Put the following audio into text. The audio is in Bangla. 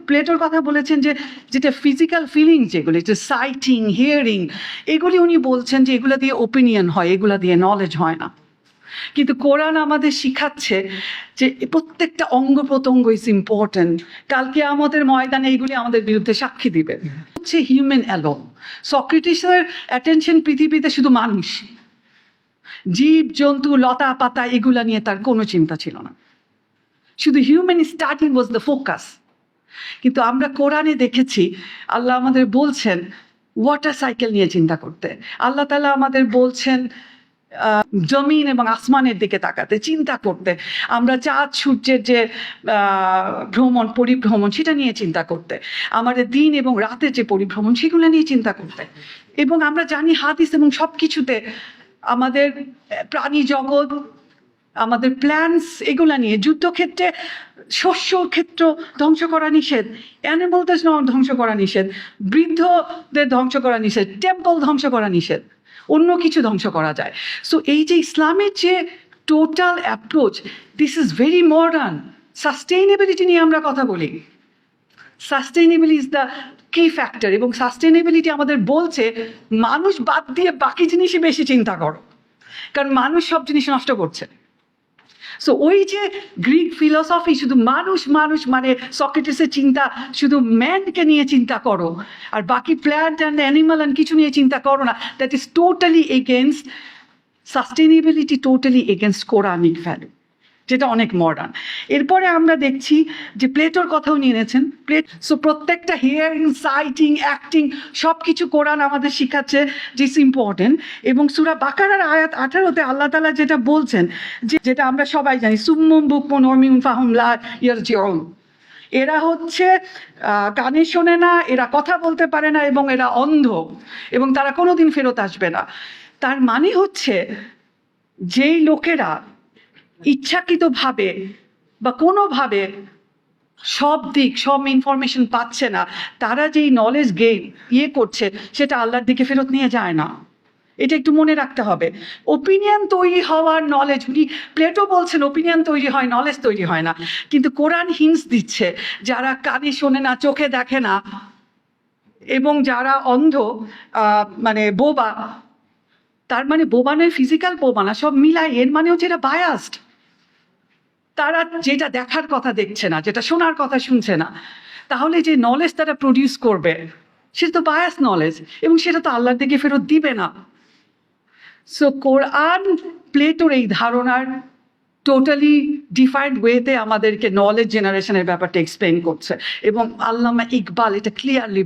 প্লেটোর কথা বলেছেন যে যেটা ফিজিক্যাল ফিলিং, যেগুলো সাইটিং, হিয়ারিং, এগুলি উনি বলছেন যে এগুলো দিয়ে ওপিনিয়ন হয়, এগুলো দিয়ে নলেজ হয় না। কিন্তু কোরআন আমাদের শিখাচ্ছে যে প্রত্যেকটা অঙ্গ প্রত্যঙ্গ ইজ ইম্পর্টেন্ট। কালকে আমাদের ময়দানে এইগুলি আমাদের বিরুদ্ধে সাক্ষী দিবে। হচ্ছে হিউম্যান অ্যালোন। সক্রেটিসের অ্যাটেনশন পৃথিবীতে শুধু মানুষ, জীব জন্তু লতা পাতা এগুলা নিয়ে তার কোনো চিন্তা ছিল না, শুধু human study was the focus. কিন্তু আমরা কোরআনে দেখেছি আল্লাহ আমাদের বলছেন ওয়াটার সাইকেল নিয়ে চিন্তা করতে, আল্লাহ তাআলা আমাদের বলছেন জমিন এবং আসমানের দিকে তাকাতে, চিন্তা করতে, আমরা চাঁদ সূর্যের যে পরিভ্রমণ সেটা নিয়ে চিন্তা করতে, আমাদের দিন এবং রাতের যে পরিভ্রমণ সেগুলো নিয়ে চিন্তা করতে। এবং আমরা জানি হাদিস এবং সব কিছুতে আমাদের প্রাণী জগৎ, আমাদের প্ল্যান্স, এগুলা নিয়ে যুদ্ধক্ষেত্রে শস্য ক্ষেত্র ধ্বংস করা নিষেধ, অ্যানিমালদের ধ্বংস করা নিষেধ, বৃদ্ধদের ধ্বংস করা নিষেধ, টেম্পল ধ্বংস করা নিষেধ, অন্য কিছু ধ্বংস করা যায়। সো এই যে ইসলামের যে total approach, this is very modern. Sustainability নিয়ে আমরা কথা বলি, সাস্টেইনেবল ইজ দ্য কি ফ্যাক্টর, এবং সাস্টেইনেবিলিটি আমাদের বলছে মানুষ বাদ দিয়ে বাকি জিনিসই বেশি চিন্তা করো, কারণ মানুষ সব জিনিস নষ্ট করছে। সো ওই যে গ্রিক ফিলসফি, শুধু মানুষ মানুষ মানে সক্রেটিসের চিন্তা শুধু ম্যানকে নিয়ে চিন্তা করো আর বাকি প্ল্যান্ট অ্যান্ড অ্যানিমাল অ্যান্ড কিছু নিয়ে চিন্তা করো না, that is totally against sustainability, totally against Quranic value, যেটা অনেক মডার্ন। এরপরে আমরা দেখছি যে প্লেটোর কথাও নিয়ে এনেছেন সো প্রত্যেকটা হিয়ারিং, সাইটিং, অ্যাক্টিং সব কিছু কোরআন আমাদের শিখাচ্ছে যে ইটস ইম্পর্টেন্ট। এবং সূরা বাকারার আয়াত 18-তে আল্লাহ তাআলা যেটা বলছেন, যেটা আমরা সবাই জানি, সুম্মুম বুকমুন উমিয়ুন ফাহুম লা ইয়ারজিউন, এরা হচ্ছে কানে শোনে না, এরা কথা বলতে পারে না এবং এরা অন্ধ এবং তারা কোনোদিন ফেরত আসবে না। তার মানে হচ্ছে যেই লোকেরা ইচ্ছাকৃতভাবে বা কোনোভাবে সব ইনফরমেশন পাচ্ছে না, তারা যেই নলেজ গেইন করছে সেটা আল্লাহর দিকে ফেরত নিয়ে যায় না। এটা একটু মনে রাখতে হবে। ওপিনিয়ন তৈরি হওয়ার নলেজ, উনি প্লেটো বলছেন ওপিনিয়ন তৈরি হয়, নলেজ তৈরি হয় না। কিন্তু কোরআন হিন্টস দিচ্ছে যারা কানে শোনে না, চোখে দেখে না এবং যারা অন্ধ, মানে বোবা, তার মানে বোবা নয় ফিজিক্যাল বোবা না, সব মিলাই, এর মানে হচ্ছে এটা বায়াসড। তারা যেটা দেখার কথা দেখছে না, যেটা শোনার কথা শুনছে না, তাহলে যে নলেজ তারা প্রডিউস করবে সেটা তো বায়াস নলেজ এবং সেটা তো আল্লাহর দিকে ফেরত দিবে না। সো কোরআন প্লেটোর এই ধারণার টোটালি ডিফাইন্ড ওয়েতে আমাদেরকে নলেজ জেনারেশনের ব্যাপারটা এক্সপ্লেন করছে এবং আল্লামা ইকবাল এটা ক্লিয়ারলি